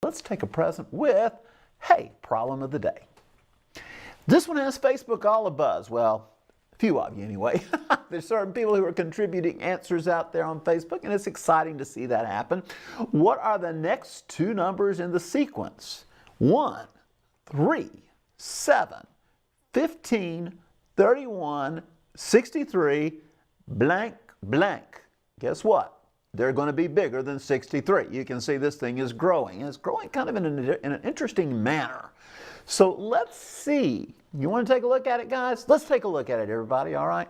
Let's take a present with, hey, problem of the day. This one has Facebook all abuzz. Well, a few of you anyway. There's certain people who are contributing answers out there on Facebook, and it's exciting to see that happen. What are the next two numbers in the sequence? 1, 3, 7, 15, 31, 63, blank, blank. Guess what? They're going to be bigger than 63. You can see this thing is growing. And it's growing kind of in an interesting manner. So let's see. You want to take a look at it, guys? Let's take a look at it, everybody, all right?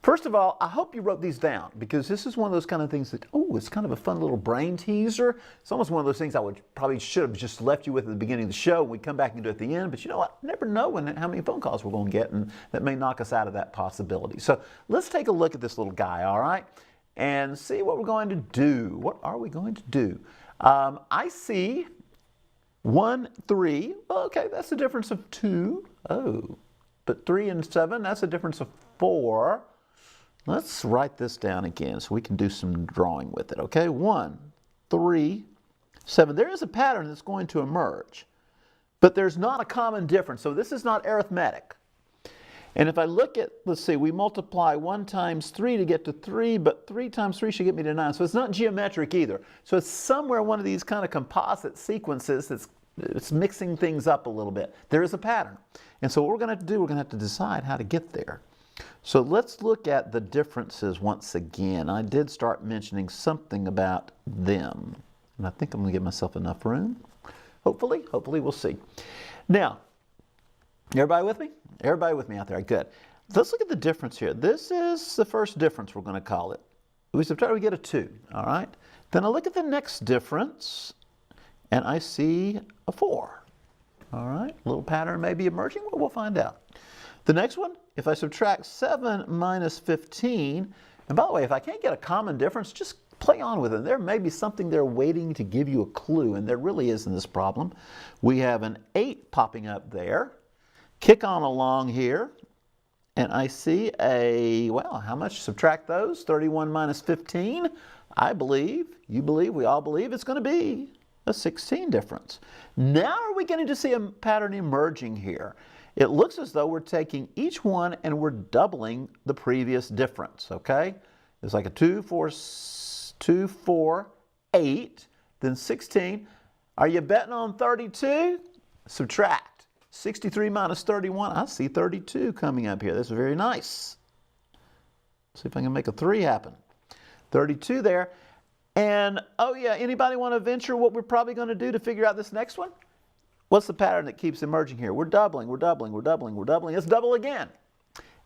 First of all, I hope you wrote these down, because this is one of those kind of things that, oh, it's kind of a fun little brain teaser. It's almost one of those things I probably should have just left you with at the beginning of the show. We'd come back and do it at the end, but you know what? Never know how many phone calls we're going to get, and that may knock us out of that possibility. So let's take a look at this little guy, all right? And see what we're going to do. What are we going to do? I see 1, 3. Okay, that's the difference of 2. Oh, but 3 and 7, that's a difference of 4. Let's write this down again so we can do some drawing with it. Okay, 1, 3, 7. There is a pattern that's going to emerge, but there's not a common difference. So this is not arithmetic. And if I look at, let's see, we multiply 1 times 3 to get to 3, but 3 times 3 should get me to 9. So it's not geometric either. So it's somewhere one of these kind of composite sequences it's mixing things up a little bit. There is a pattern. And so what we're going to have to do, we're going to have to decide how to get there. So let's look at the differences once again. I did start mentioning something about them. And I think I'm going to give myself enough room. Hopefully we'll see. Now, everybody with me? Everybody with me out there? Good. Let's look at the difference here. This is the first difference, we're going to call it. We subtract, we get a 2, all right? Then I look at the next difference, and I see a 4. All right, a little pattern may be emerging. Well, we'll find out. The next one, if I subtract 7 minus 15, and by the way, if I can't get a common difference, just play on with it. There may be something there waiting to give you a clue, and there really is in this problem. We have an 8 popping up there. Kick on along here, and I see well, how much? Subtract those. 31 minus 15. I believe, you believe, we all believe it's going to be a 16 difference. Now are we getting to see a pattern emerging here? It looks as though we're taking each one and we're doubling the previous difference, okay? It's like a 2, 4, 8, then 16. Are you betting on 32? Subtract. 63 minus 31, I see 32 coming up here. That's very nice. See if I can make a 3 happen. 32 there. And, oh yeah, anybody want to venture what we're probably going to do to figure out this next one? What's the pattern that keeps emerging here? We're doubling, we're doubling, we're doubling, we're doubling. Let's double again.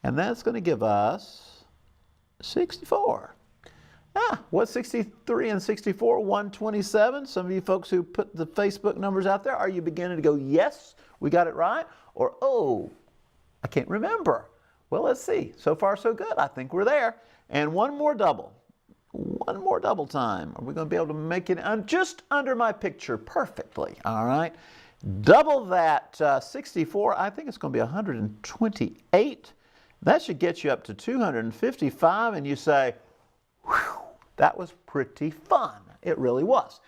And that's going to give us 64. What's 63 and 64? 127. Some of you folks who put the Facebook numbers out there, are you beginning to go, yes, we got it right? Or, oh, I can't remember. Well, let's see. So far, so good. I think we're there. And one more double. One more double time. Are we going to be able to make it just under my picture perfectly? All right. Double that 64. I think it's going to be 128. That should get you up to 255. And you say, whew, that was pretty fun. It really was.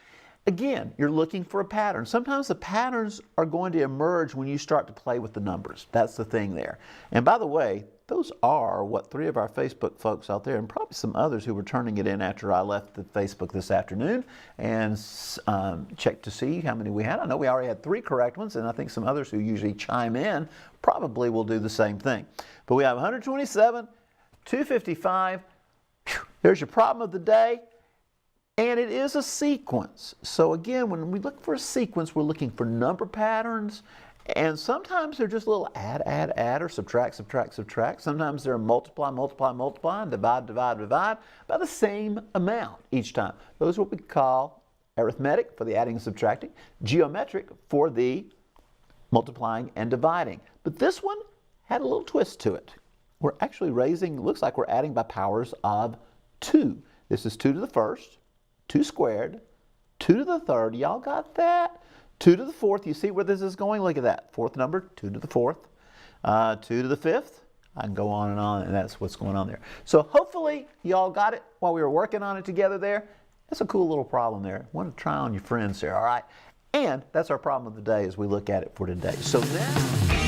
Again, you're looking for a pattern. Sometimes the patterns are going to emerge when you start to play with the numbers. That's the thing there. And by the way, those are what 3 of our Facebook folks out there, and probably some others who were turning it in after I left the Facebook this afternoon and checked to see how many we had. I know we already had 3 correct ones, and I think some others who usually chime in probably will do the same thing. But we have 127, 255. Here's your problem of the day. And it is a sequence. So again, when we look for a sequence, we're looking for number patterns. And sometimes they're just little add, or subtract, subtract, subtract. Sometimes they're multiply, multiply, multiply, and divide, divide, divide by the same amount each time. Those are what we call arithmetic for the adding and subtracting, geometric for the multiplying and dividing. But this one had a little twist to it. We're actually raising, looks like we're adding by powers of 2. This is 2 to the first. 2 squared, 2 to the third, y'all got that? 2 to the fourth, you see where this is going? Look at that, fourth number, 2 to the fourth, 2 to the fifth. I can go on, and that's what's going on there. So hopefully y'all got it while we were working on it together there. That's a cool little problem there. Want to try on your friends there, all right? And that's our problem of the day as we look at it for today. So now